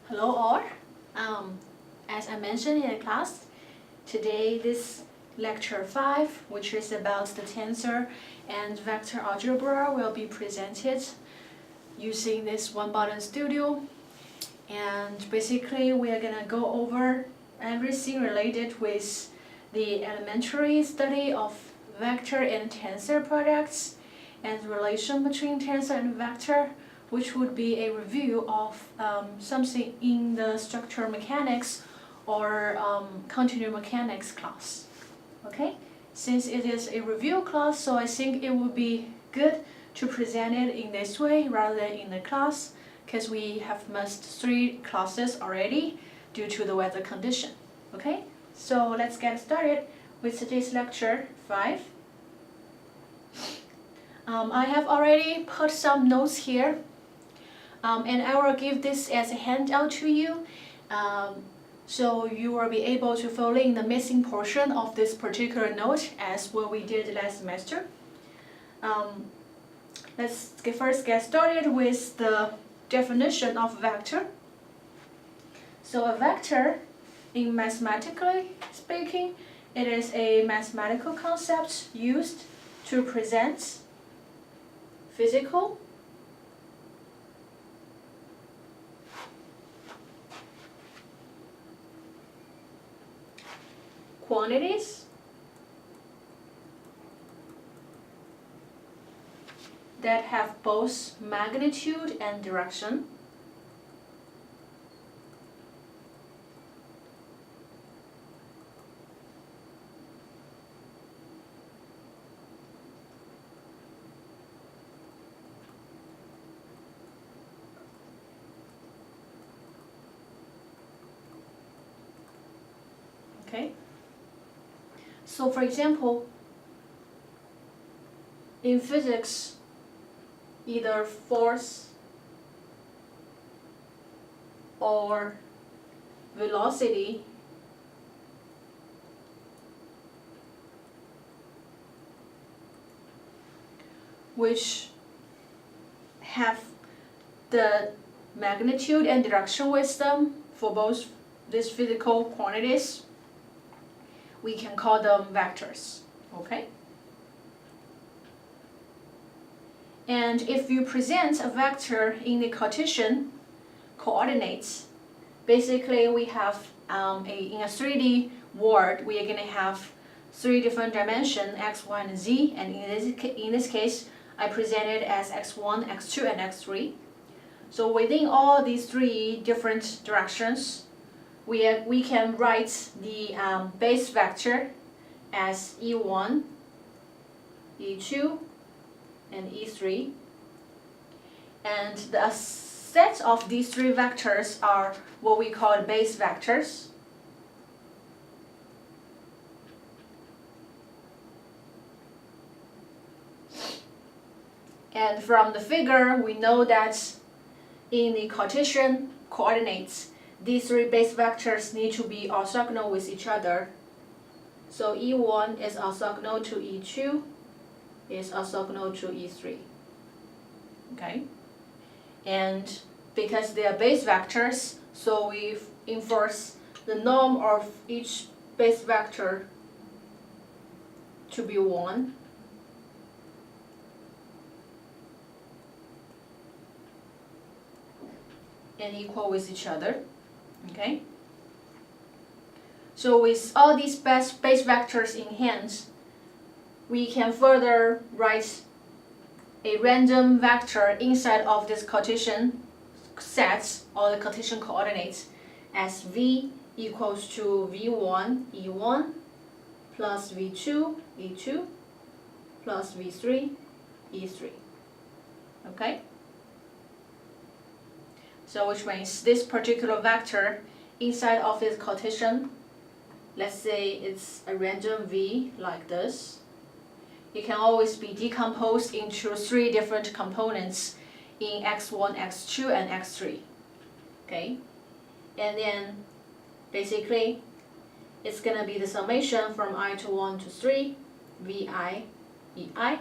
Hello all. As I mentioned in the class, today this lecture 5, which is about the tensor and vector algebra, will be presented using this one-button studio. And basically we are gonna go over everything related with the elementary study of vector and tensor products and relation between tensor and vector, which would be a review of something in the structural mechanics or continuum mechanics class. Okay? Since it is a review class, so I think it would be good to present it in this way rather than in the class, because we have missed 3 classes already due to the weather condition. Okay? So let's get started with today's lecture 5. I have already put some notes here, and I will give this as a handout to you, so you will be able to fill in the missing portion of this particular note as what we did last semester. Let's first get started with the definition of vector. So a vector, in mathematically speaking, it is a mathematical concept used to present physical, quantities that have both magnitude and direction. Okay? So for example, in physics, either force or velocity which have the magnitude and direction with them for both these physical quantities, we can call them vectors. Okay? And if you present a vector in the Cartesian coordinates, basically we have in a 3D world, we are going to have 3 different dimensions, x, y, and z, and in this case, I present it as x1, x2, and x3. So within all these 3 different directions, we can write the base vector as e1, e2, and e3. And the set of these 3 vectors are what we call base vectors. And from the figure, we know that in the Cartesian coordinates, these 3 base vectors need to be orthogonal with each other. So e1 is orthogonal to e2, is orthogonal to e3. Okay? And because they are base vectors, so we enforce the norm of each base vector to be 1. And equal with each other. Okay? So with all these base vectors in hand, we can further write a random vector inside of this Cartesian set, or the Cartesian coordinates, as v equals to v1, e1, plus v2, e2, plus v3, e3. Okay? So which means this particular vector inside of this Cartesian, let's say it's a random v like this, it can always be decomposed into 3 different components in x1, x2, and x3. Okay? And then basically it's gonna be the summation from I to 1 to 3, vi, ei.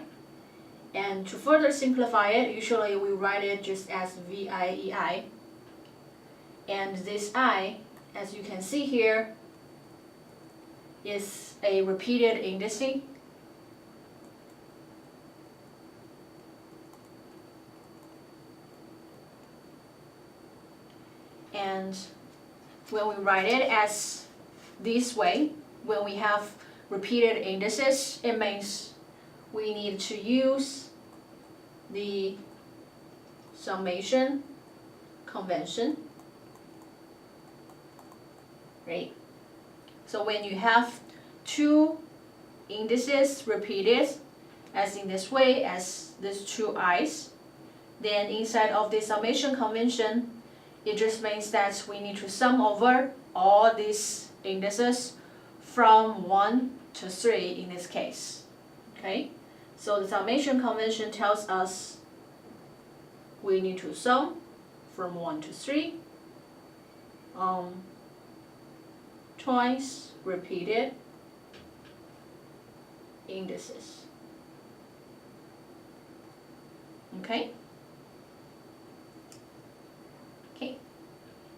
And to further simplify it, usually we write it just as vi, ei. And this I, as you can see here, is a repeated indice. And when we write it as this way, when we have repeated indices, it means we need to use the summation convention, right? So when you have two indices repeated, as in this way, as these two i's, then inside of the summation convention, it just means that we need to sum over all these indices from 1 to 3 in this case. Okay? So the summation convention tells us we need to sum from 1 to 3 twice repeated indices. Okay? Okay.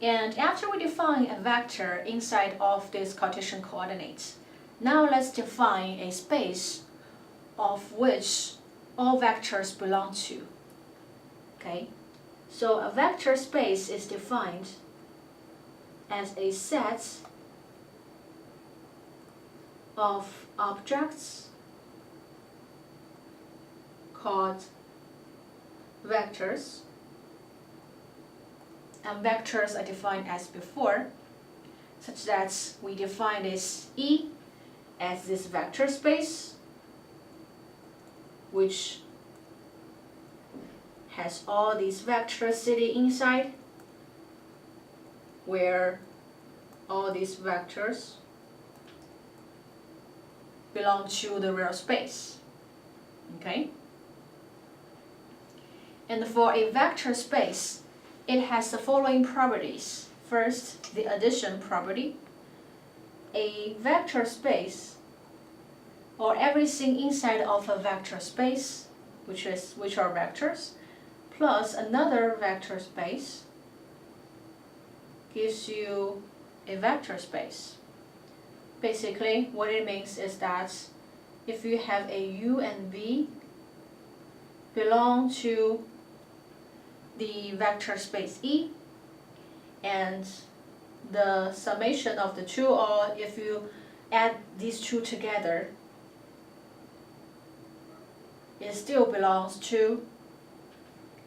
And after we define a vector inside of this Cartesian coordinates, now let's define a space of which all vectors belong to. Okay? So a vector space is defined as a set of objects called vectors. And vectors are defined as before, such that we define this E as this vector space, which has all these vectors sitting inside, where all these vectors belong to the real space. Okay? And for a vector space, it has the following properties. First, the addition property. A vector space, or everything inside of a vector space, which are vectors, plus another vector space, gives you a vector space. Basically, what it means is that if you have a U and V belong to the vector space E, and the summation of the two, or if you add these two together, it still belongs to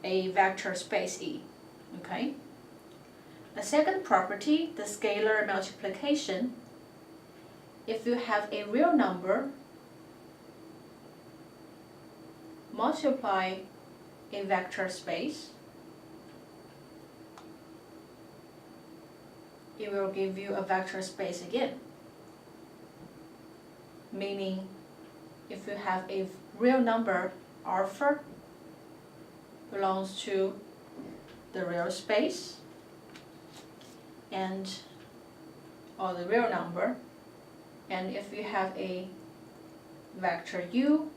a vector space E. Okay? The second property, the scalar multiplication, if you have a real number multiply a vector space, it will give you a vector space again. Meaning, if you have a real number alpha belongs to the real space, or the real number, and if you have a vector U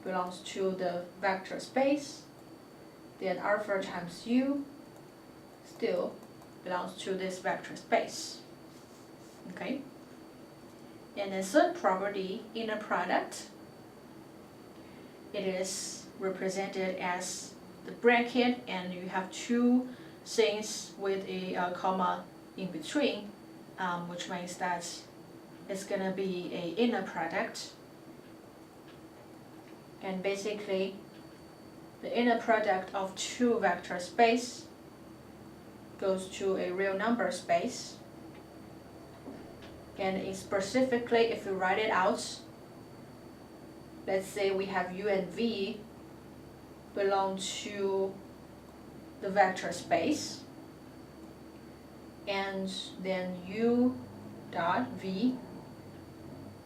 belongs to the vector space, then alpha times U still belongs to this vector space. Okay? And the third property, inner product, it is represented as the bracket, and you have two things with a comma in between, which means that it's going to be an inner product. And basically, the inner product of two vector space goes to a real number space. And specifically, if you write it out, let's say we have U and V belong to the vector space, and then U dot V,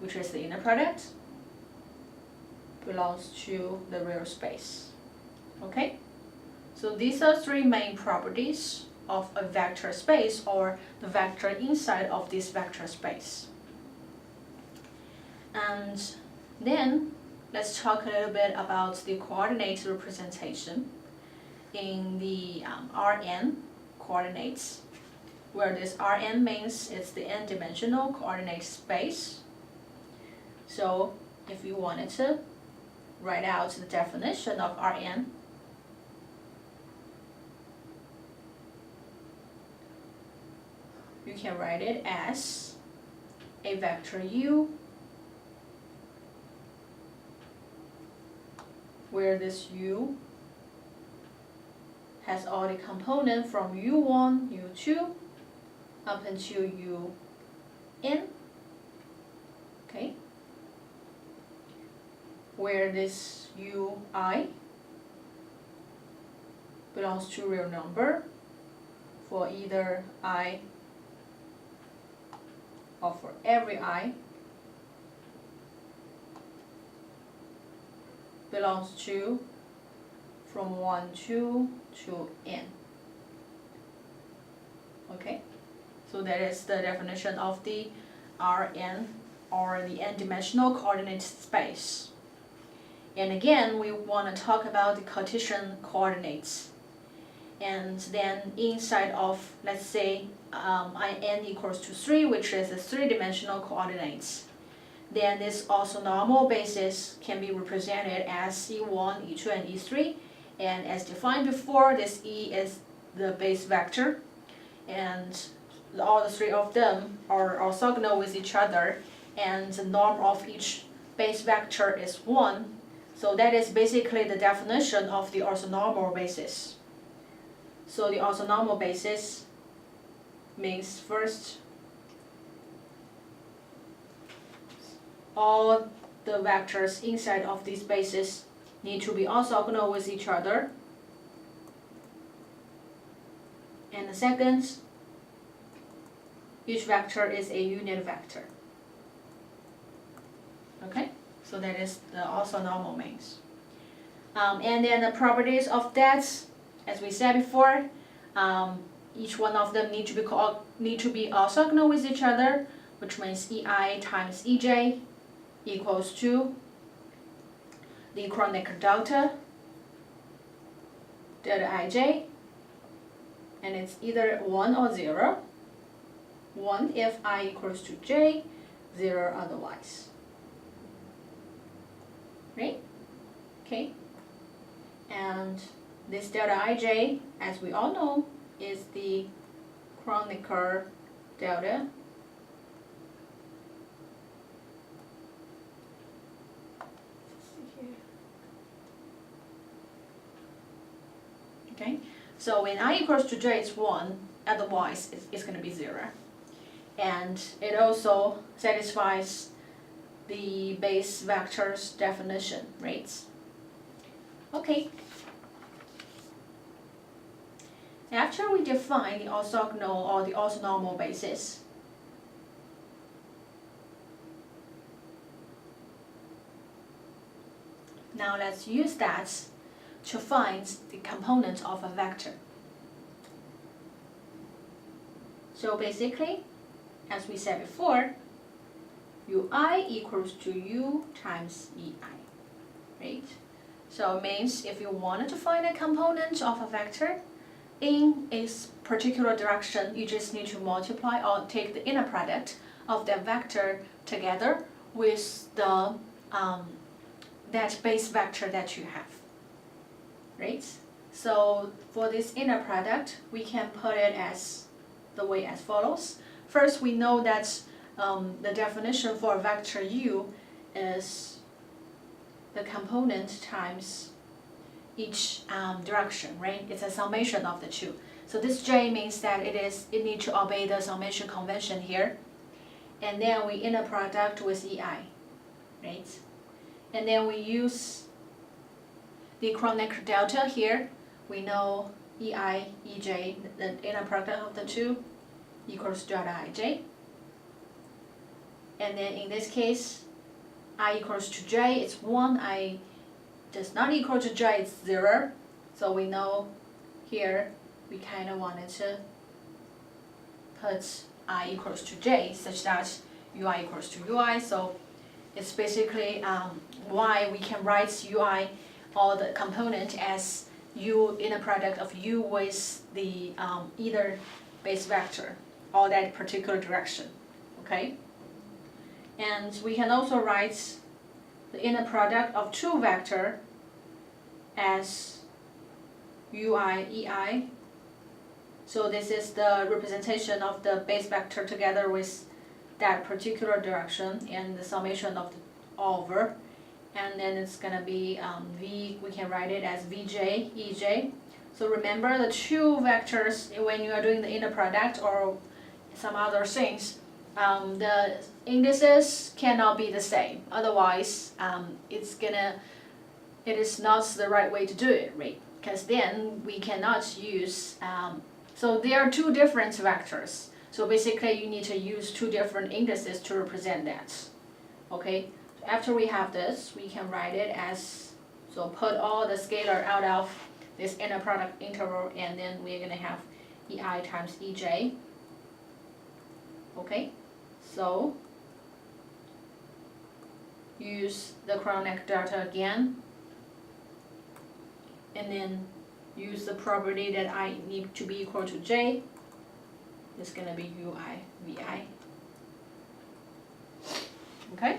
which is the inner product, belongs to the real space. Okay? So these are three main properties of a vector space, or the vector inside of this vector space. And then let's talk a little bit about the coordinate representation in the Rn coordinates. where this Rn means it's the n-dimensional coordinate space. So if you wanted to write out the definition of Rn, you can write it as a vector u, where this u has all the components from u1, u2, up until un, okay? Where this ui belongs to real number for either I or for every I belongs to from 1 to n. Okay, so that is the definition of the Rn, or the n-dimensional coordinate space. And again, we want to talk about the Cartesian coordinates. And then inside of, let's say, n equals to 3, which is a 3-dimensional coordinates, then this orthonormal basis can be represented as E1, E2, and E3. And as defined before, this E is the base vector, and all the three of them are orthogonal with each other, and the norm of each base vector is 1. So that is basically the definition of the orthonormal basis. So the orthonormal basis means first, all the vectors inside of these bases need to be orthogonal with each other. And the second, each vector is a unit vector. Okay, so that is the orthonormal means. And then the properties of that, as we said before, each one of them need to be orthogonal with each other, which means EI times EJ equals to the Kronecker delta ij, and it's either 1 or 0. 1 if I equals to j, 0 otherwise. Right? Okay. And this delta ij, as we all know, is the Kronecker delta Okay, so when I equals to j is 1, otherwise it's going to be 0. And it also satisfies the base vector's definition, right? Okay. After we define the orthogonal or the orthonormal basis, now let's use that to find the component of a vector. So basically, as we said before, ui equals to u times ei, right? So it means if you wanted to find a component of a vector in a particular direction, you just need to multiply or take the inner product of that vector together with the that base vector that you have. Right? So for this inner product, we can put it as the way as follows. First, we know that the definition for vector u is the component times each direction, right? It's a summation of the two. So this j means that it needs to obey the summation convention here. And then we inner product with ei, right? And then we use the Kronecker delta here. We know ei, ej, the inner product of the two, equals delta ij. And then in this case, I equals to j, it's 1. I does not equal to j, it's 0. So we know here we kind of wanted to put I equals to j such that ui equals to ui. So it's basically why we can write ui or the component as u inner product of u with the either base vector or that particular direction, okay? And we can also write the inner product of two vectors as ui, ei. So this is the representation of the base vector together with that particular direction and the summation of the over. And then it's going to be v, we can write it as vj, ej. So remember the two vectors when you are doing the inner product or some other things, the indices cannot be the same. Otherwise, it is not the right way to do it, right? Because then we cannot use, so there are two different vectors. So basically you need to use two different indices to represent that, okay? After we have this, we can write it as, so put all the scalar out of this inner product interval, and then we're going to have ei times ej. Okay, so use the Kronecker delta again, and then use the property that I need to be equal to j. It's going to be ui, vi. Okay?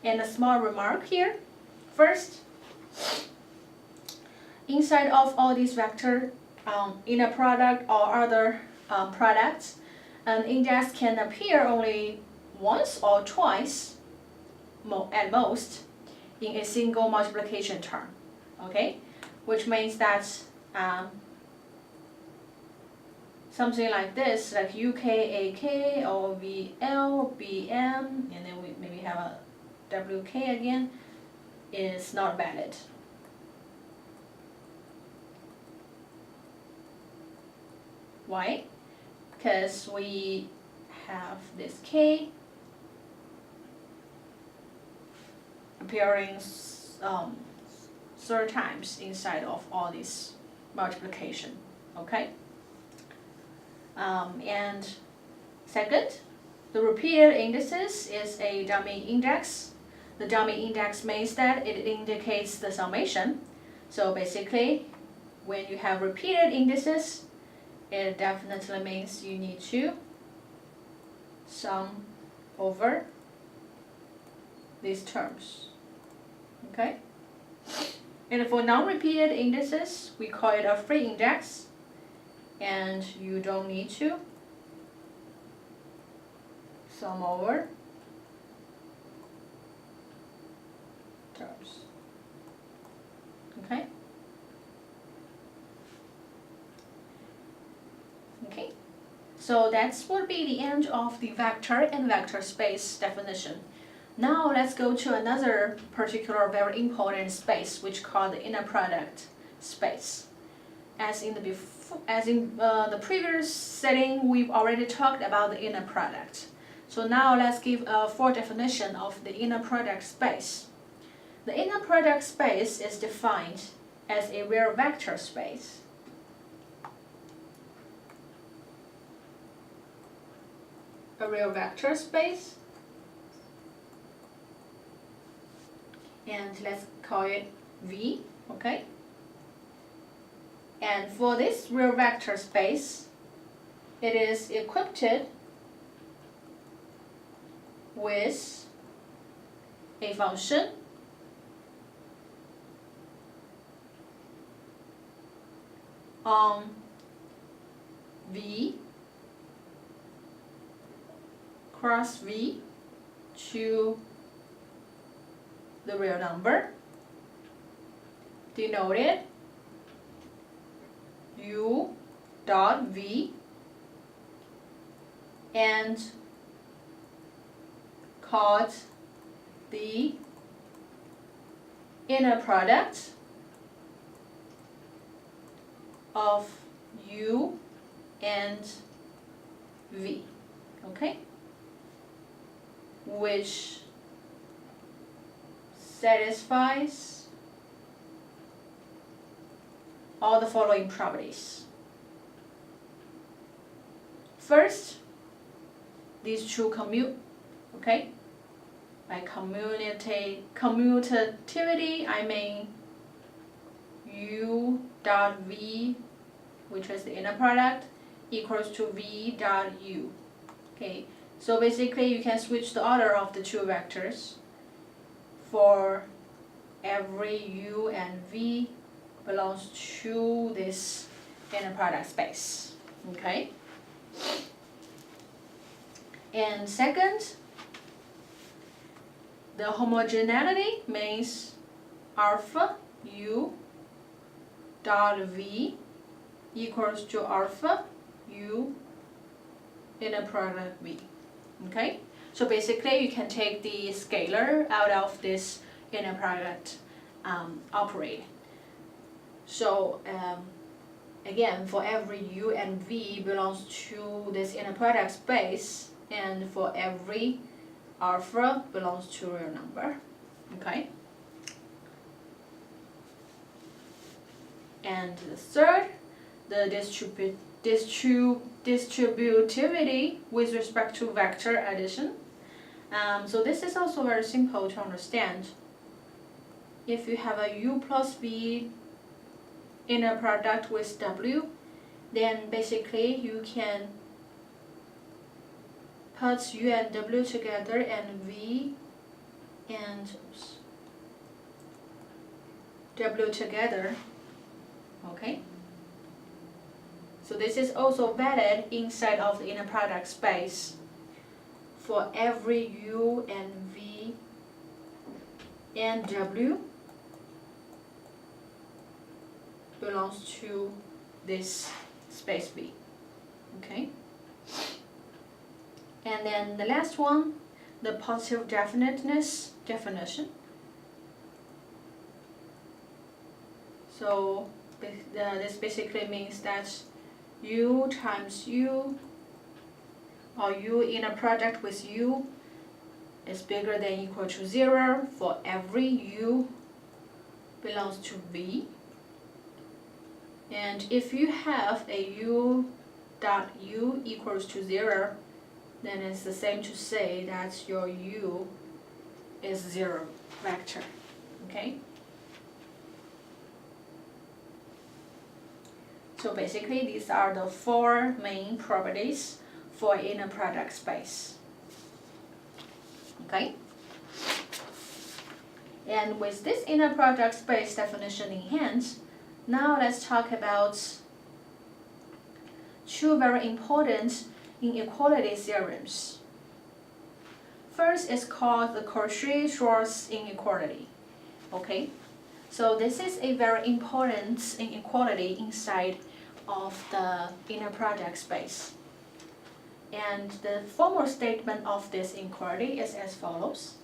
And a small remark here. First, inside of all these vector inner product or other products, an index can appear only once or twice at most in a single multiplication term, okay? Which means that something like this, like uk, ak, or vl, bm, and then we maybe have a wk again, is not valid. Why? Because we have this k appearing third times inside of all this multiplication, okay? And second, the repeated indices is a dummy index. The dummy index means that it indicates the summation. So basically, when you have repeated indices, it definitely means you need to sum over these terms, okay? And for non-repeated indices, we call it a free index, and you don't need to sum over terms, okay? Okay, so that would be the end of the vector and vector space definition. Now let's go to another particular very important space, which called the inner product space. As in the previous setting, we've already talked about the inner product. So now let's give a full definition of the inner product space. The inner product space is defined as a real vector space. A real vector space. And let's call it V, okay? And for this real vector space, it is equipped with a function on V cross V to the real number, denoted u dot v, and called the inner product of u and v, okay, which satisfies all the following properties. First, these two commute, okay? By commutativity, I mean u dot v, which is the inner product, equals to v dot u. Okay, so basically you can switch the order of the two vectors for every u and v belongs to this inner product space. Okay. And second, the homogeneity means alpha u dot v equals to alpha u inner product v. Okay, so basically you can take the scalar out of this inner product operating. So again, for every u and v belongs to this inner product space, and for every alpha belongs to a real number. Okay. And the third, the distributivity with respect to vector addition. So this is also very simple to understand. If you have a u plus v inner product with w, then basically you can put u and w together and v and w together. Okay. So this is also valid inside of the inner product space for every u and v and w belongs to this space V. Okay. And then the last one, the positive definiteness definition. So this basically means that u times u, or u in a product with u, is bigger than equal to 0 for every u belongs to v. And if you have a u dot u equals to 0, then it's the same to say that your u is 0 vector. Okay? So basically these are the 4 main properties for inner product space. Okay? And with this inner product space definition in hand, now let's talk about 2 very important inequality theorems. First is called the Cauchy-Schwarz inequality. Okay? So this is a very important inequality inside of the inner product space. And the formal statement of this inequality is as follows.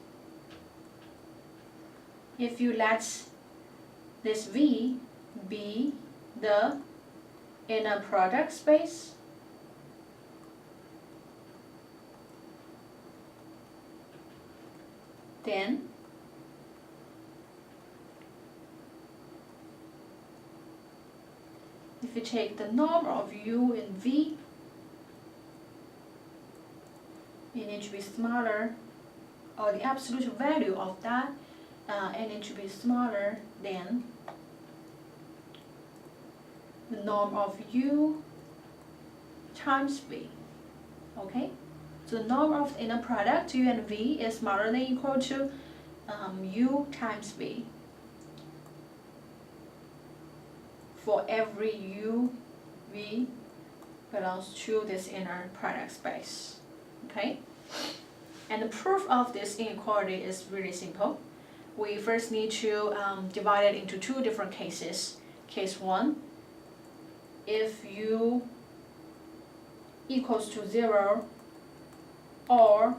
If you let this V be the inner product space, then if you take the norm of u in V, it needs to be smaller, or the absolute value of that, it needs to be smaller than the norm of u times V. Okay? So the norm of the inner product, u and V, is smaller than or equal to u times V for every u, V belongs to this inner product space. Okay? And the proof of this inequality is really simple. We first need to divide it into 2 different cases. Case 1, if u equals to 0 or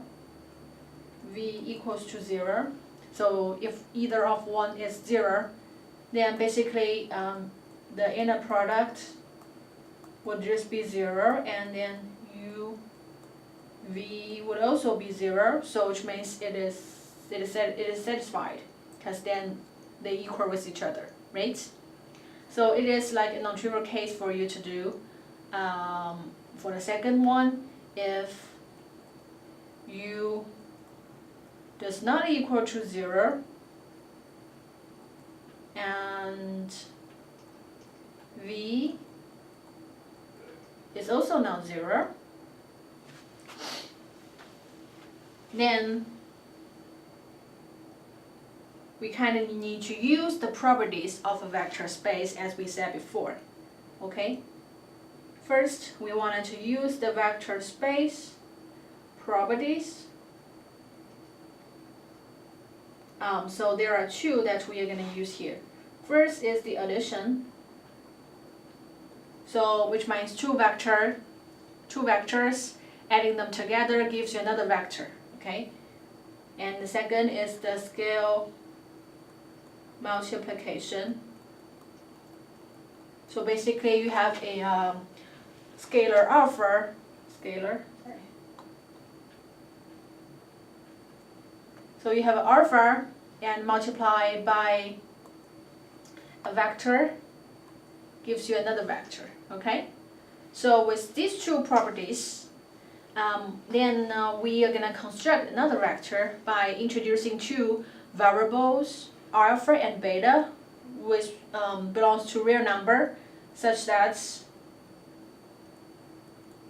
v equals to 0. So if either of one is 0, then basically the inner product would just be 0, and then u v would also be 0, so which means it is satisfied, because then they equal with each other, right? So it is like a non-trivial case for you to do. For the second one, if u does not equal to 0 and v is also non-zero, then we kind of need to use the properties of a vector space as we said before. Okay? First, we wanted to use the vector space properties. So there are two that we are going to use here. First is the addition. So which means two vectors, adding them together gives you another vector. Okay? And the second is the scale multiplication. So basically you have a scalar alpha, So you have alpha and multiply by a vector gives you another vector, okay? So with these two properties, then we are going to construct another vector by introducing two variables, alpha and beta, which belongs to real number, such that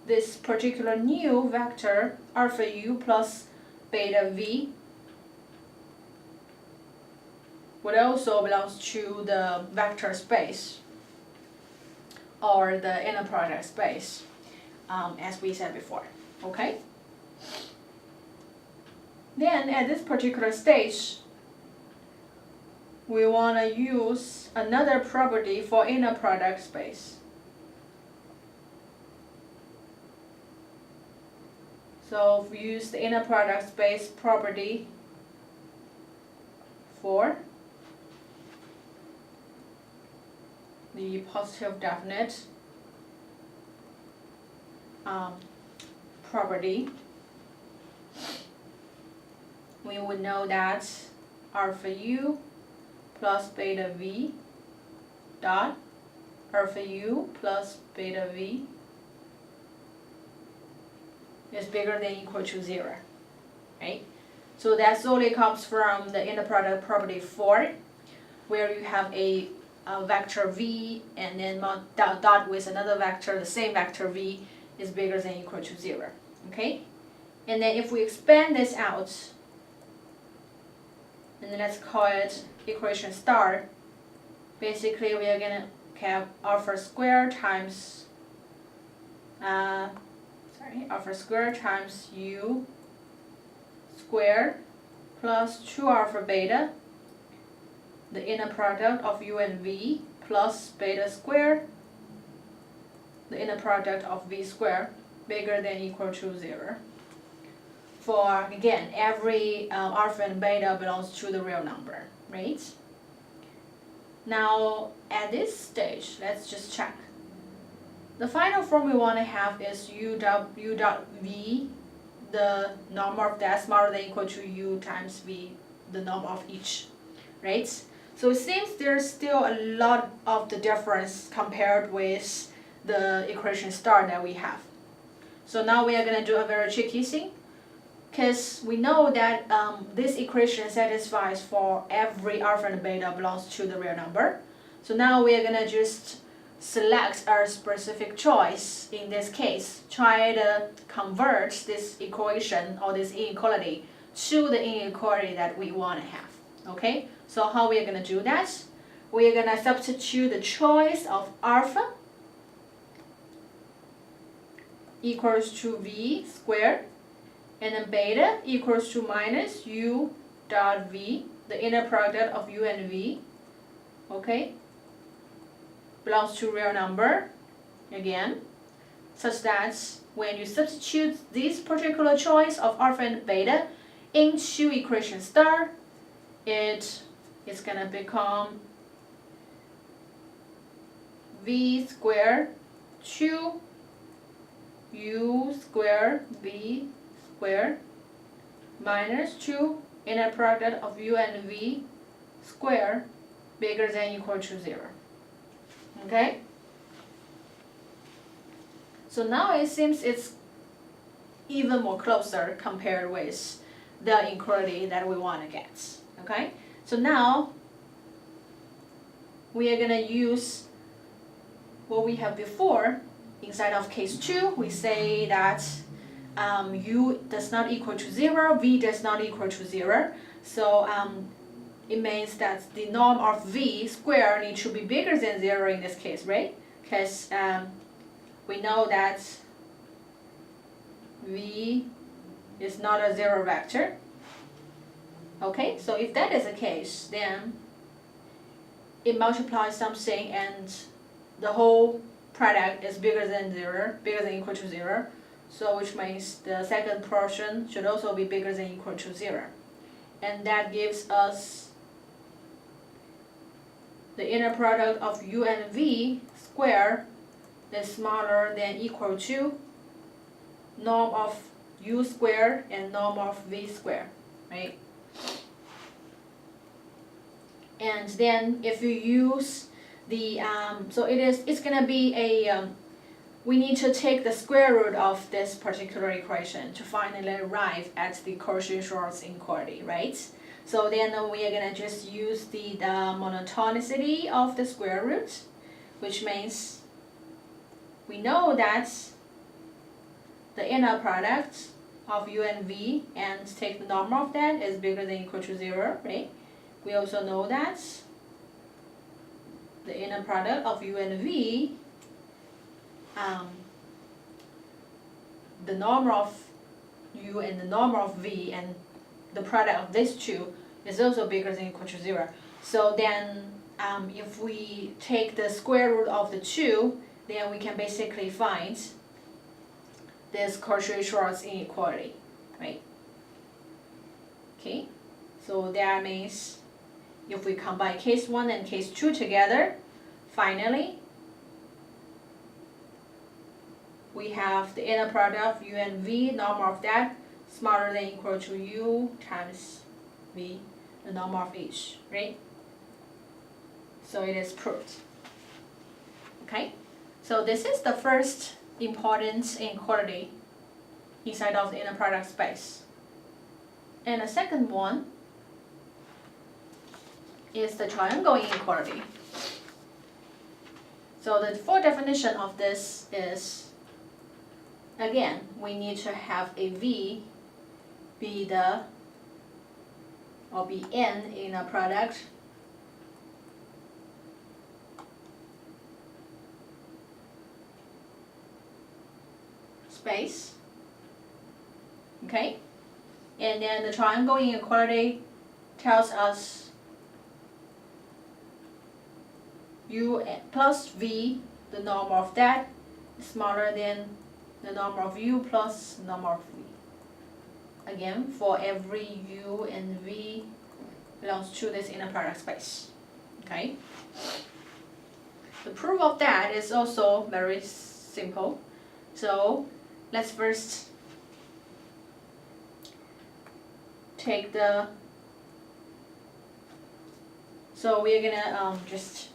this particular new vector, alpha u plus beta v, would also belongs to the vector space or the inner product space, as we said before. Okay? Then at this particular stage, we want to use another property for inner product space. So we use the inner product space property for the positive definite property. We would know that alpha u plus beta v dot alpha u plus beta v is bigger than or equal to 0, right? So that solely comes from the inner product property 4, where you have a vector v and then dot with another vector, the same vector v is bigger than or equal to 0, okay? And then if we expand this out, and then let's call it equation star, basically we are going to have alpha squared times alpha squared times u squared plus 2 alpha beta, the inner product of u and v, plus beta squared, the inner product of v squared, bigger than or equal to 0. For, again, every alpha and beta belongs to the real number, right? Now, at this stage, let's just check. The final form we want to have is u dot v, the norm of that smaller than or equal to u times v, the norm of each, right? So it seems there's still a lot of the difference compared with the equation star that we have. So now we are going to do a very tricky thing, because we know that this equation satisfies for every alpha and beta belongs to the real number. So now we are going to just select our specific choice. In this case, try to convert this equation or this inequality to the inequality that we want to have. Okay, so how we are going to do that? We are going to substitute the choice of alpha equals to v squared, and then beta equals to minus u dot v, the inner product of u and v, okay, belongs to real number, again, such that when you substitute this particular choice of alpha and beta into equation star, it is going to become v squared 2 u squared v squared minus 2 inner product of u and v squared bigger than or equal to 0. Okay? So now it seems it's even more closer compared with the inequality that we want to get. Okay? So now we are going to use what we have before, inside of case 2, we say that u does not equal to 0, v does not equal to 0. So it means that the norm of v squared needs to be bigger than 0 in this case, right? Because we know that v is not a 0 vector. Okay, so if that is the case, then it multiplies something and the whole product is bigger than 0, bigger than equal to 0. So which means the second portion should also be bigger than equal to 0. And that gives us the inner product of u and v squared is smaller than equal to norm of u squared and norm of v squared, right? And then if you use the, so it's gonna be a, we need to take the square root of this particular equation to finally arrive at the Cauchy-Schwarz inequality, right? So then we are gonna just use the monotonicity of the square root, which means we know that the inner product of u and v and take the norm of that is bigger than equal to 0, right? We also know that the inner product of u and v, the norm of u and the norm of v and the product of these two is also bigger than equal to 0. So then if we take the square root of the 2, then we can basically find this Cauchy-Schwarz inequality, right? Okay, so that means if we combine case 1 and case 2 together, finally we have the inner product of u and v, norm of that smaller than equal to u times v, the norm of each, right? So it is proved. Okay, so this is the first important inequality inside of the inner product space. And the second one is the triangle inequality. So the full definition of this is, again, we need to have a v be the, or be n in a product space. Okay? And then the triangle inequality tells us u plus v, the norm of that, is smaller than the norm of u plus the norm of v. Again, for every u and v belongs to this inner product space. Okay? The proof of that is also very simple. So let's first take the, so we're gonna just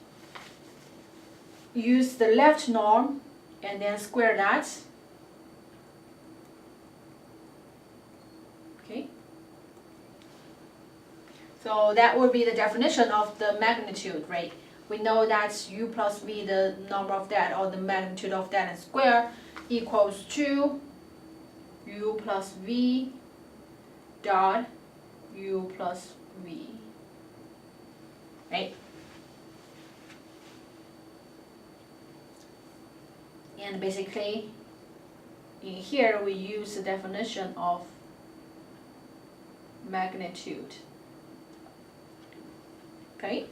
use the left norm and then square that. Okay. So that would be the definition of the magnitude, right? We know that u plus v, the number of that or the magnitude of that and square equals to u plus v dot u plus v, right? And basically, in here we use the definition of magnitude. Okay?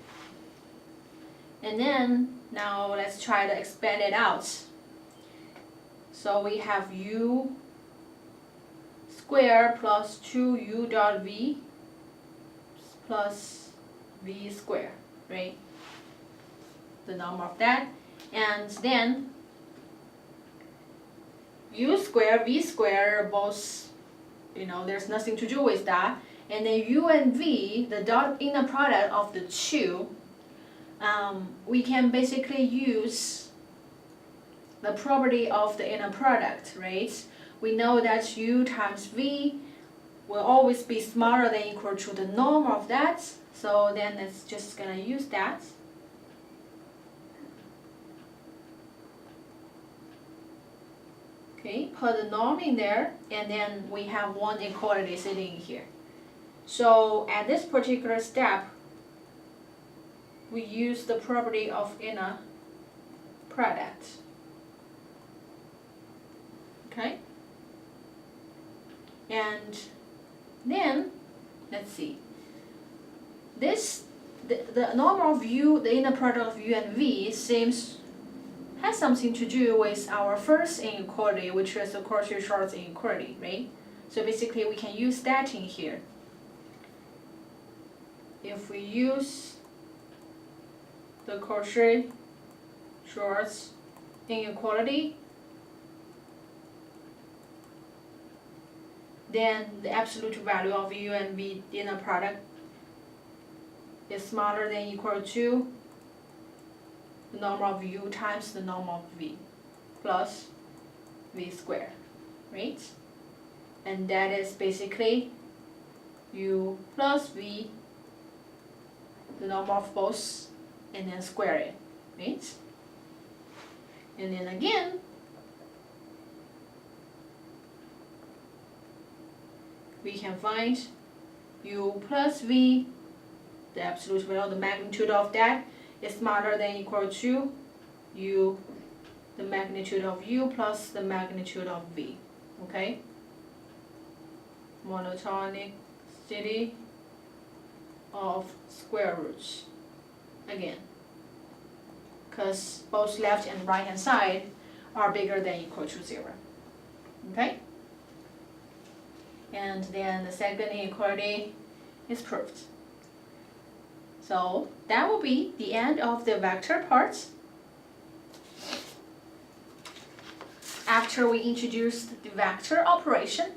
And then, now let's try to expand it out. So we have u squared plus 2u dot v plus v squared, right? The norm of that. And then u squared, v squared, both, there's nothing to do with that. And then u and v, the dot inner product of the two, we can basically use the property of the inner product, right? We know that u times v will always be smaller than or equal to the norm of that. So then it's just gonna use that. Okay, put the norm in there, and then we have one inequality sitting here. So at this particular step, we use the property of inner product. Okay? And then, let's see. The normal of u, the inner product of u and v has something to do with our first inequality, which is the Cauchy-Schwarz inequality, right? So basically we can use that in here. If we use the Cauchy-Schwarz inequality, then the absolute value of u and v inner product is smaller than or equal to the norm of u times the norm of v plus v squared, right? And that is basically u plus v, the norm of both, and then square it, right? And then again, we can find u plus v, the absolute value, the magnitude of that is smaller than or equal to u, the magnitude of u plus the magnitude of v, okay? Monotonicity of square roots, again, because both left and right hand side are bigger than or equal to 0, okay? And then the second inequality is proved. So that will be the end of the vector part. After we introduced the vector operation,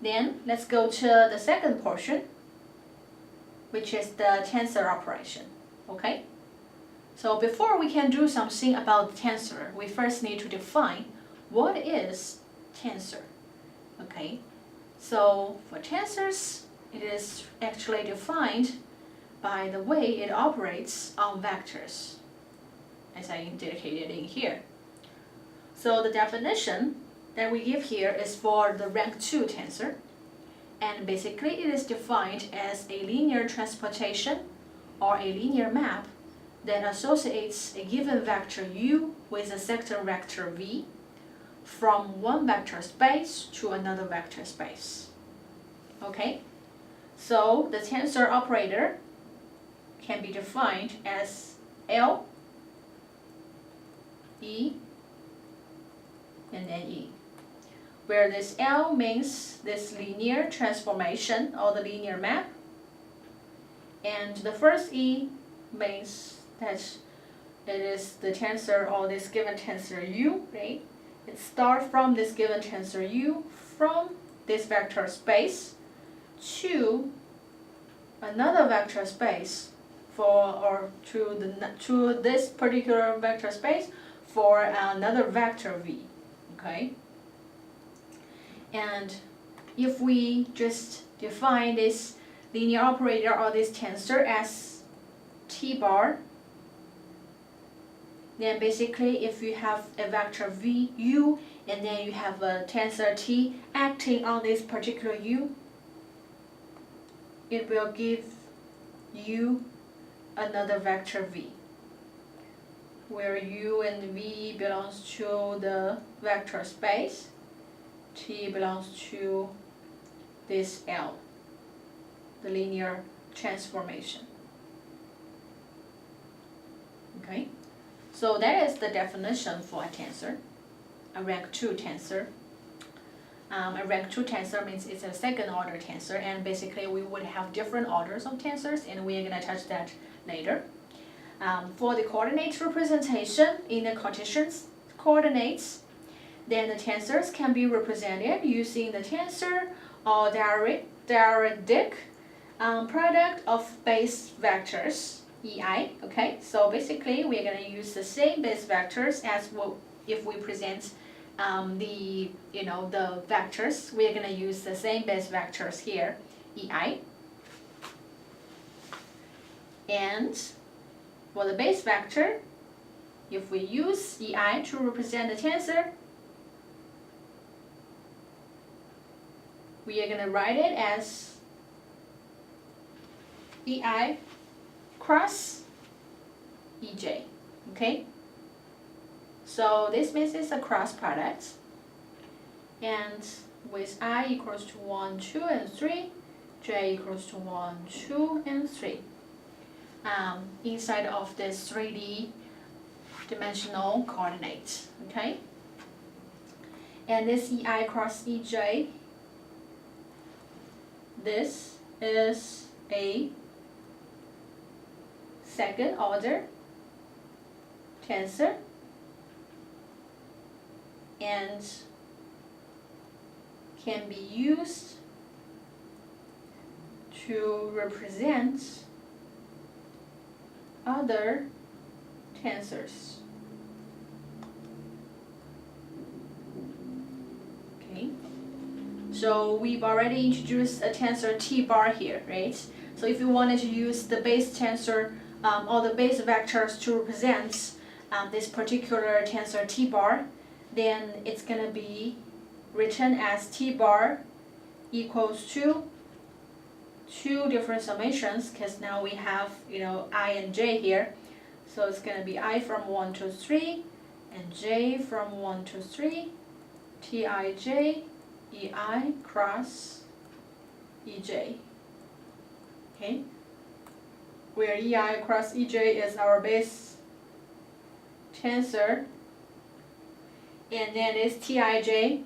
then let's go to the second portion, which is the tensor operation, okay? So before we can do something about tensor, we first need to define what is tensor, okay? So for tensors, it is actually defined by the way it operates on vectors, as I indicated in here. So the definition that we give here is for the rank 2 tensor, and basically it is defined as a linear transportation or a linear map that associates a given vector u with a sector vector v from one vector space to another vector space. Okay? So the tensor operator can be defined as L, E, and then E, where this L means this linear transformation or the linear map, and the first E means that it is the tensor or this given tensor U, right? It starts from this given tensor U from this vector space to another vector space to this particular vector space for another vector v, okay? And if we just define this linear operator or this tensor as t bar, then basically if you have a vector v u and then you have a tensor t acting on this particular u, it will give you another vector v, where u and v belongs to the vector space, t belongs to this L, the linear transformation. Okay, so that is the definition for a tensor, a rank 2 tensor. A rank 2 tensor means it's a second order tensor, and basically we would have different orders of tensors, and we're going to touch that later. For the coordinate representation in the Cartesian coordinates, then the tensors can be represented using the tensor or diaretic product of base vectors, EI. Okay, so basically we're going to use the same base vectors as if we present the vectors. We're going to use the same base vectors here, EI. And for the base vector, if we use EI to represent the tensor, we are going to write it as EI cross EJ, okay? So this means it's a cross product, and with I equals to 1, 2, and 3, J equals to 1, 2, and 3. Inside of this 3D dimensional coordinates, okay? And this EI cross EJ, this is a second order tensor, and can be used to represent other tensors. Okay, so we've already introduced a tensor T bar here, right? So if you wanted to use the base tensor or the base vectors to represent this particular tensor T bar, then it's going to be written as T bar equals to two different summations, because now we have, I and j here. So it's going to be I from 1 to 3 and j from 1 to 3, Tij EI cross EJ. Okay, where EI cross EJ is our base tensor, and then it's Tij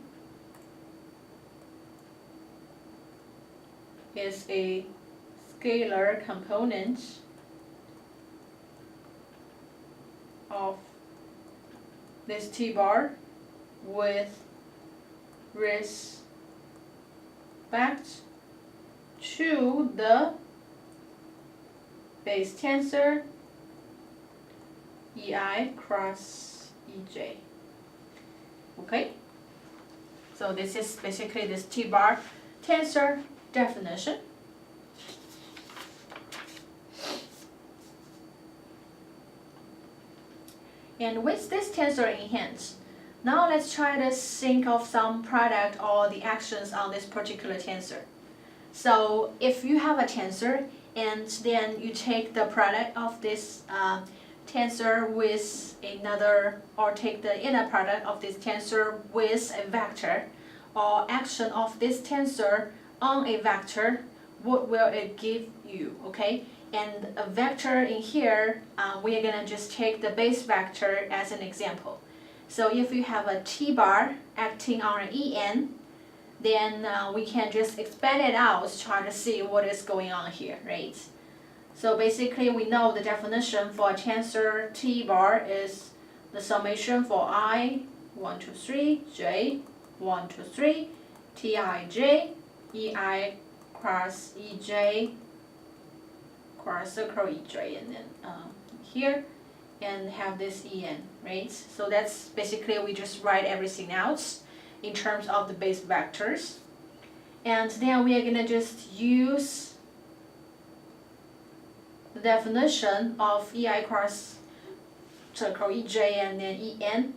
is a scalar component of this T bar with respect to the base tensor EI cross EJ. Okay, so this is basically this T bar tensor definition. And with this tensor in hand, now let's try to think of some product or the actions on this particular tensor. So if you have a tensor and then you take the product of this tensor with another, or take the inner product of this tensor with a vector, or action of this tensor on a vector, what will it give you, okay? And a vector in here, we are going to just take the base vector as an example. So if you have a T bar acting on an En, then we can just expand it out to try to see what is going on here, right? So basically we know the definition for a tensor T bar is the summation for I 1 to 3, j 1 to 3, Tij EI cross EJ cross circle EJ, and then here, and have this En, right? So that's basically, we just write everything out in terms of the base vectors. And then we are going to just use the definition of EI cross circle EJ and then En.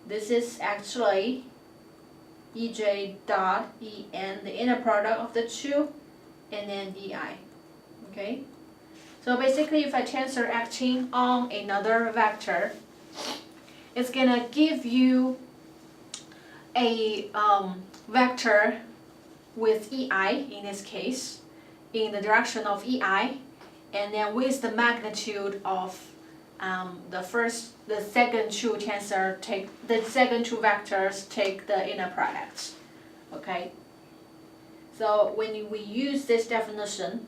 This is actually EJ dot En, the inner product of the two, and then EI. Okay? So basically, if a tensor acting on another vector, it's gonna give you a vector with EI, in this case, in the direction of EI, and then with the magnitude of the second two vectors take the inner product. Okay? So when we use this definition,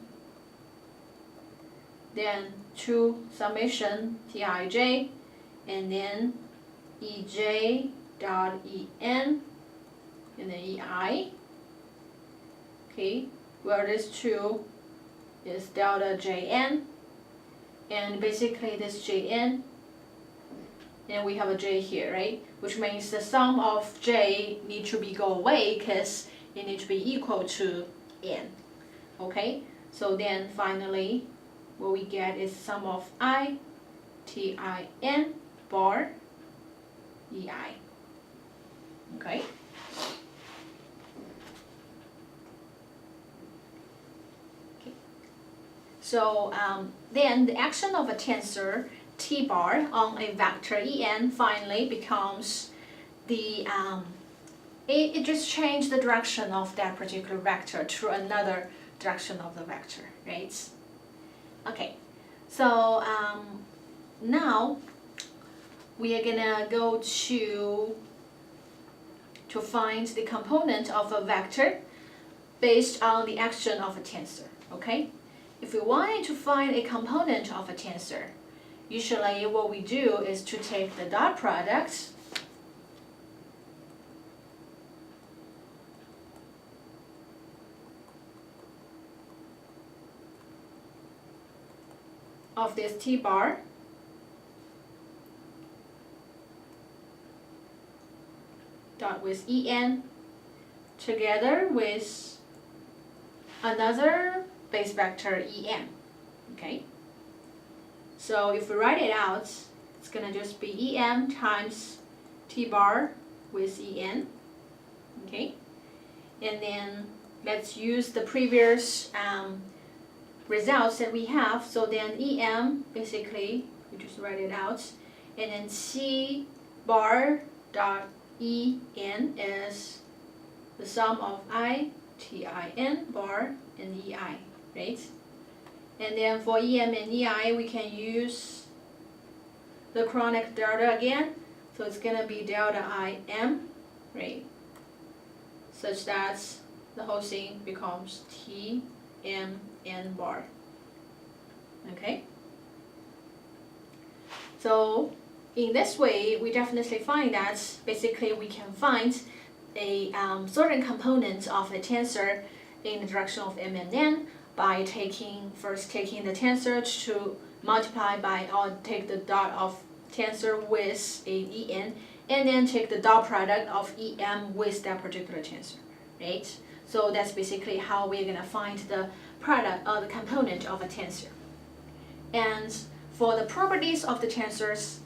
then 2 summation Tij, and then EJ dot En, and then EI. Okay, where this 2 is delta Jn, and basically this Jn, and we have a J here, right? Which means the sum of J need to be go away because it needs to be equal to N. Okay, so then finally what we get is sum of I Tin bar EI. Okay. So then the action of a tensor t bar on a vector En finally becomes the it just changed the direction of that particular vector to another direction of the vector, right? Okay, so now we are gonna go to find the component of a vector based on the action of a tensor, okay? If we wanted to find a component of a tensor, usually what we do is to take the dot product of this t bar dot with En together with another base vector En, okay? So if we write it out, it's gonna just be En times t bar with En, okay? And then let's use the previous results that we have. So then En, basically, we just write it out, and then t bar dot En is the sum of Tin bar and Ei, right? And then for Em and Ei, we can use the chronic delta again. So it's gonna be delta Im, right? Such that the whole thing becomes Tmn bar. Okay? So in this way, we definitely find that basically we can find a certain component of a tensor in the direction of M and N by first taking the tensor to multiply by or take the dot of tensor with a En, and then take the dot product of Em with that particular tensor, right? So that's basically how we're gonna find the product or the component of a tensor. And for the properties of the tensors,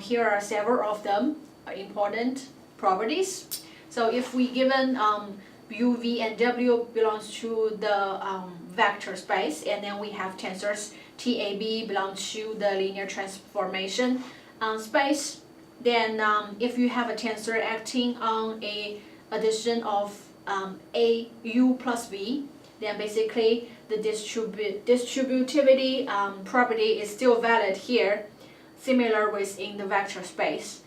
here are several of them, important properties. So if we given u, v, and w belongs to the vector space, and then we have tensors t, a, b belongs to the linear transformation space, then if you have a tensor acting on a addition of a u plus v, then basically the distributivity property is still valid here, similar with in the vector space.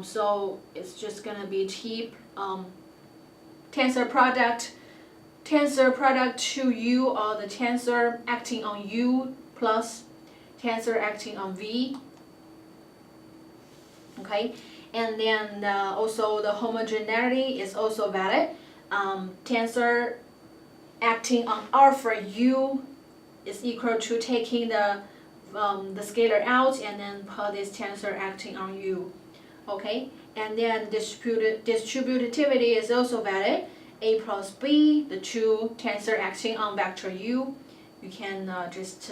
So it's just gonna be tensor product to u, or the tensor acting on u plus tensor acting on v. Okay, and then also the homogeneity is also valid. Tensor acting on alpha u is equal to taking the scalar out and then put this tensor acting on u. Okay, and then distributivity is also valid. A plus b, the two tensor acting on vector u, you can just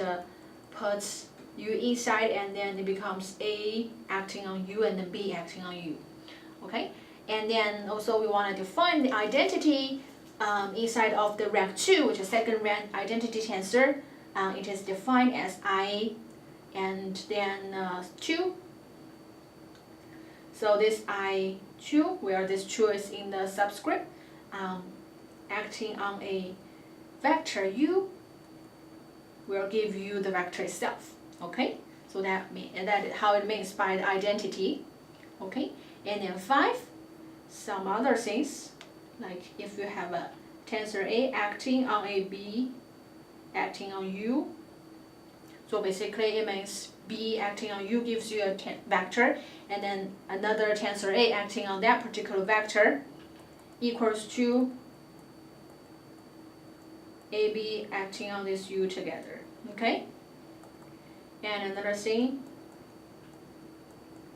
put u inside, and then it becomes A acting on u and then B acting on u. Okay, and then also we want to define the identity inside of the rank 2, which is second rank identity tensor. It is defined as I and then 2. So this I2, where this 2 is in the subscript, acting on a vector u will give you the vector itself. Okay, so that is how it means by the identity. Okay, and then 5, some other things, like if you have a tensor A acting on a B acting on u, so basically it means B acting on u gives you a vector, and then another tensor A acting on that particular vector equals to AB acting on this u together. Okay, and another thing,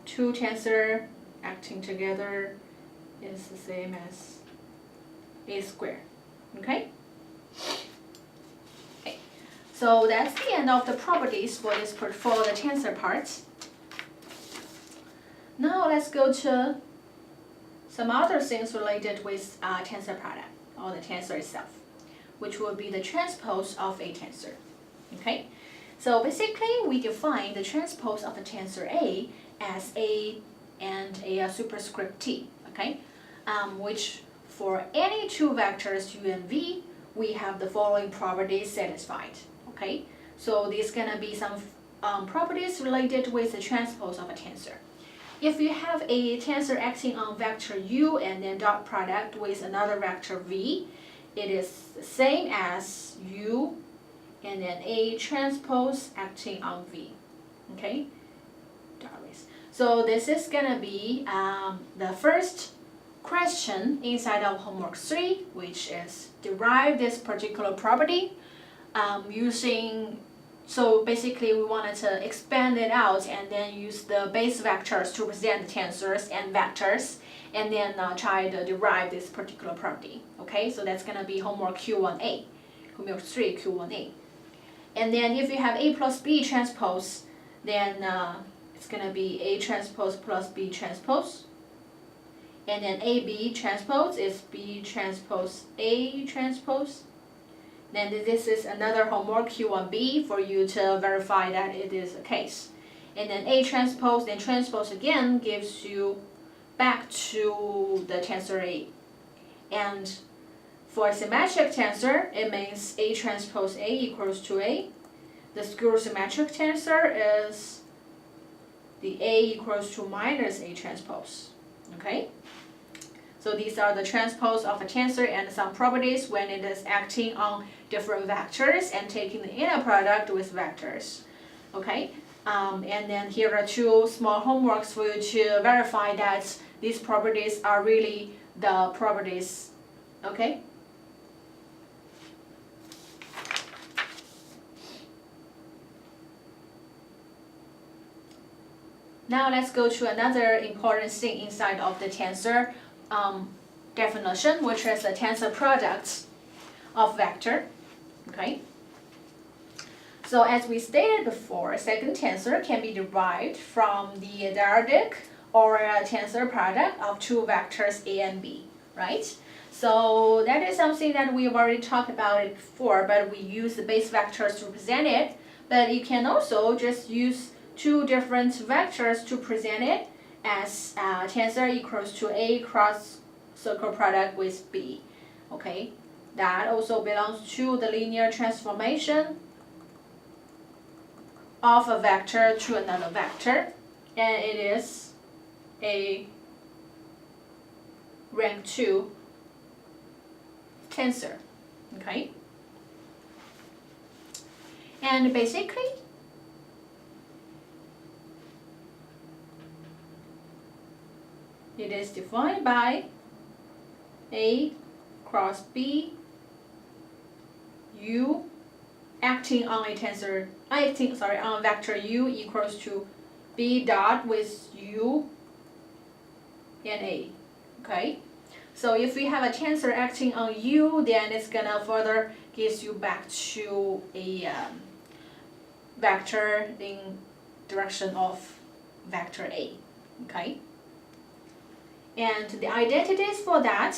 2 tensor acting together is the same as A squared. Okay? Okay, so that's the end of the properties for this for the tensor parts. Now let's go to some other things related with tensor product, or the tensor itself, which will be the transpose of a tensor. Okay, so basically we define the transpose of a tensor A as A and a superscript T, okay, which for any two vectors U and V, we have the following properties satisfied, okay. So there's gonna be some properties related with the transpose of a tensor. If you have a tensor acting on vector U and then dot product with another vector V, it is the same as U and then A transpose acting on V, okay? So this is gonna be the first question inside of homework 3, which is derive this particular property using, so basically we wanted to expand it out and then use the base vectors to represent the tensors and vectors, and then try to derive this particular property, okay? So that's gonna be homework Q1A, homework 3 Q1A. And then if you have A plus B transpose, then it's gonna be A transpose plus B transpose. And then AB transpose is B transpose A transpose. Then this is another homework Q1B for you to verify that it is the case. And then A transpose, then transpose again gives you back to the tensor A. And for a symmetric tensor, it means A transpose A equals to A. The skew symmetric tensor is the A equals to minus A transpose, okay? So these are the transpose of a tensor and some properties when it is acting on different vectors and taking the inner product with vectors, okay? And then here are two small homeworks for you to verify that these properties are really the properties, okay? Now let's go to another important thing inside of the tensor definition, which is the tensor product of vector, okay? So as we stated before, a second tensor can be derived from the dyadic or a tensor product of two vectors A and B, right? So that is something that we've already talked about it before, but we use the base vectors to represent it. But you can also just use two different vectors to present it as tensor equals to A cross circle product with B, okay? That also belongs to the linear transformation of a vector to another vector, and it is a rank 2 tensor, okay? And basically, it is defined by A cross B, U acting on a tensor, on a vector U equals to B dot with U and A, okay? So if we have a tensor acting on U, then it's gonna further gives you back to a vector in direction of vector A, okay? And the identities for that,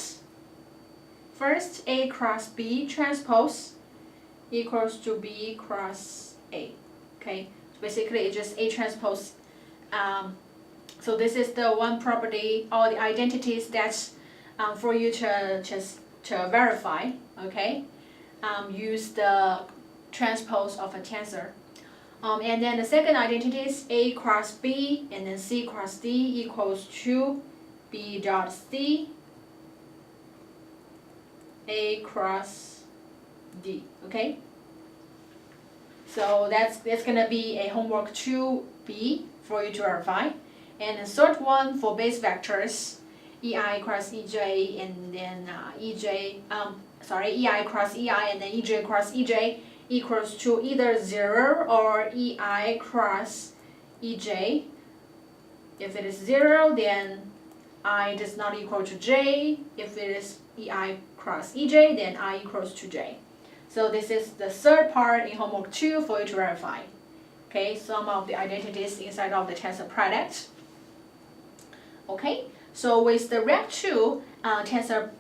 first A cross B transpose equals to B cross A, okay? So basically it's just A transpose. So this is the one property, all the identities that's for you to verify, okay? Use the transpose of a tensor. And then the second identity is A cross B and then C cross D equals to B dot C A cross D, okay? So that's gonna be a homework 2B for you to verify. And the third one for base vectors, EI cross EJ and then EI cross EI and then EJ cross EJ equals to either 0 or EI cross EJ. If it is 0, then I does not equal to J. If it is EI cross EJ, then I equals to J. So this is the third part in homework 2 for you to verify. Okay, some of the identities inside of the tensor product. Okay, so with the rank 2 tensor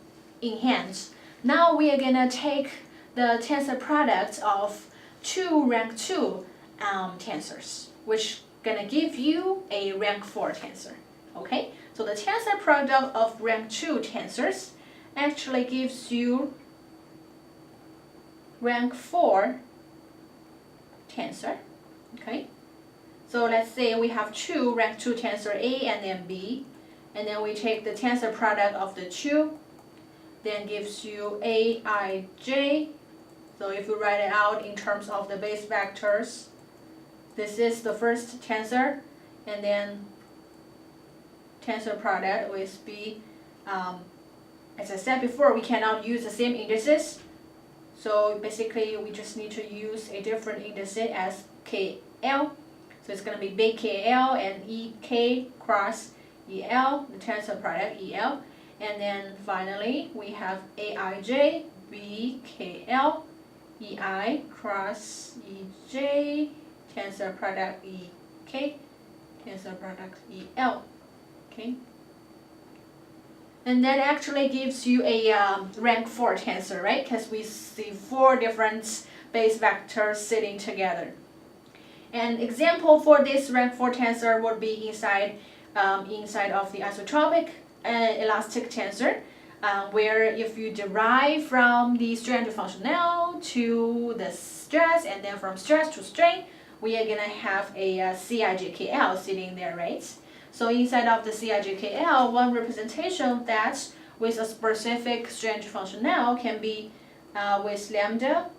in hand, now we are gonna take the tensor product of two rank 2 tensors, which gonna give you a rank 4 tensor. Okay, so the tensor product of rank 2 tensors actually gives you rank 4 tensor. Okay, so let's say we have two rank 2 tensor A and then B, and then we take the tensor product of the two, then gives you Aij. So if you write it out in terms of the base vectors, this is the first tensor, and then tensor product with B. As I said before, we cannot use the same indices, so basically we just need to use a different index as KL. So it's going to be big KL and EK cross EL, the tensor product EL. And then finally we have Aij, BKL, EI cross EJ, tensor product EK, tensor product EL. Okay. And that actually gives you a rank 4 tensor, right? Because we see 4 different base vectors sitting together. An example for this rank 4 tensor would be inside of the isotropic elastic tensor, where if you derive from the strain to functional to the stress, and then from stress to strain, we are gonna have a CIJKL sitting there, right? So inside of the CIJKL, one representation of that with a specific strain to functional can be with lambda,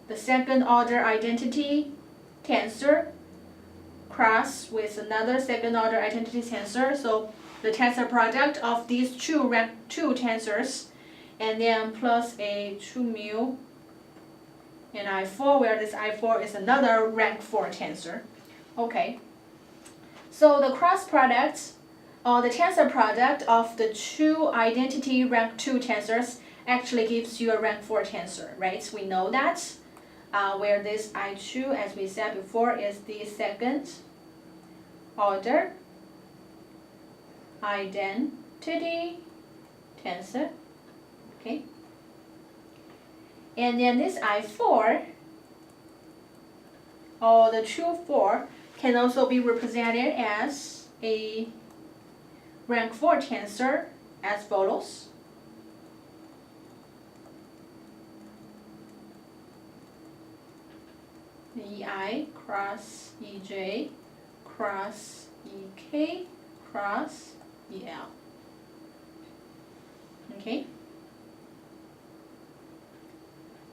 the second order identity tensor, cross with another second order identity tensor. So the tensor product of these two rank 2 tensors, and then plus a 2 mu in I4, where this I4 is another rank 4 tensor. Okay. So the cross product, or the tensor product of the two identity rank 2 tensors actually gives you a rank 4 tensor, right? We know that, where this I2, as we said before, is the second order identity tensor. Okay. And then this I4, or the 2, 4, can also be represented as a rank 4 tensor as follows. EI cross EJ cross EK cross EL. Okay.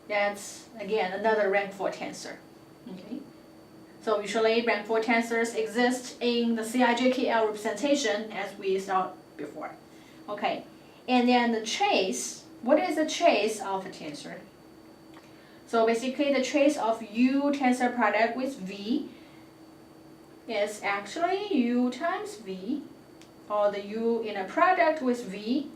That's again another rank 4 tensor. Okay. So usually rank 4 tensors exist in the CIJKL representation as we saw before. Okay, and then the trace, what is the trace of a tensor? So basically the trace of U tensor product with V is actually U times V, or the U in a product with V.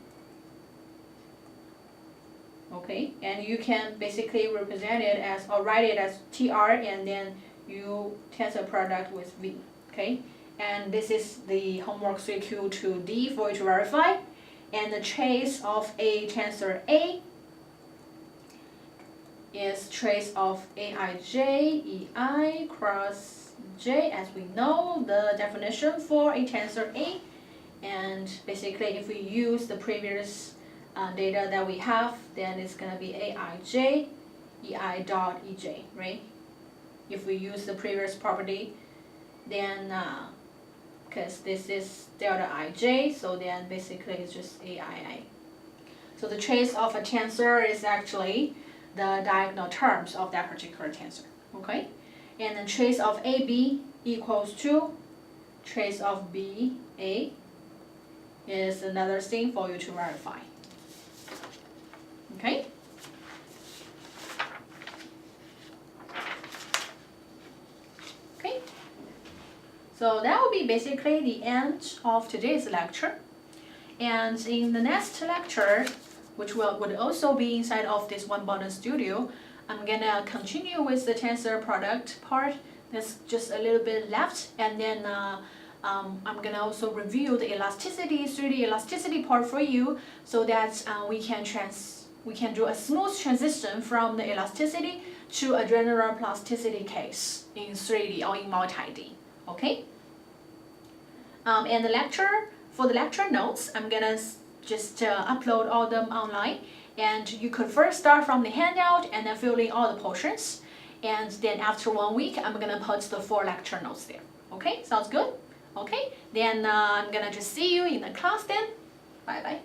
Okay, and you can basically represent it as, or write it as TR and then U tensor product with V. Okay, and this is the homework 3Q2D for you to verify. And the trace of a tensor A is trace of Aij EI cross J, as we know the definition for a tensor A. And basically if we use the previous data that we have, then it's going to be Aij EI dot EJ, right? If we use the previous property, then because this is delta Ij, so then basically it's just Aii. So the trace of a tensor is actually the diagonal terms of that particular tensor. Okay, and the trace of AB equals to trace of BA is another thing for you to verify. Okay. So that will be basically the end of today's lecture. And in the next lecture, which would also be inside of this One Button Studio, I'm gonna continue with the tensor product part. There's just a little bit left, and then I'm gonna also review the elasticity, 3D elasticity part for you, so that we can do a smooth transition from the elasticity to a general plasticity case in 3D or in multi-D, okay? And for the lecture notes, I'm gonna just upload all them online, and you could first start from the handout and then fill in all the portions, and then after 1 week, I'm gonna put the 4 lecture notes there, okay? Sounds good? Okay, then I'm gonna just see you in the class then. Bye bye.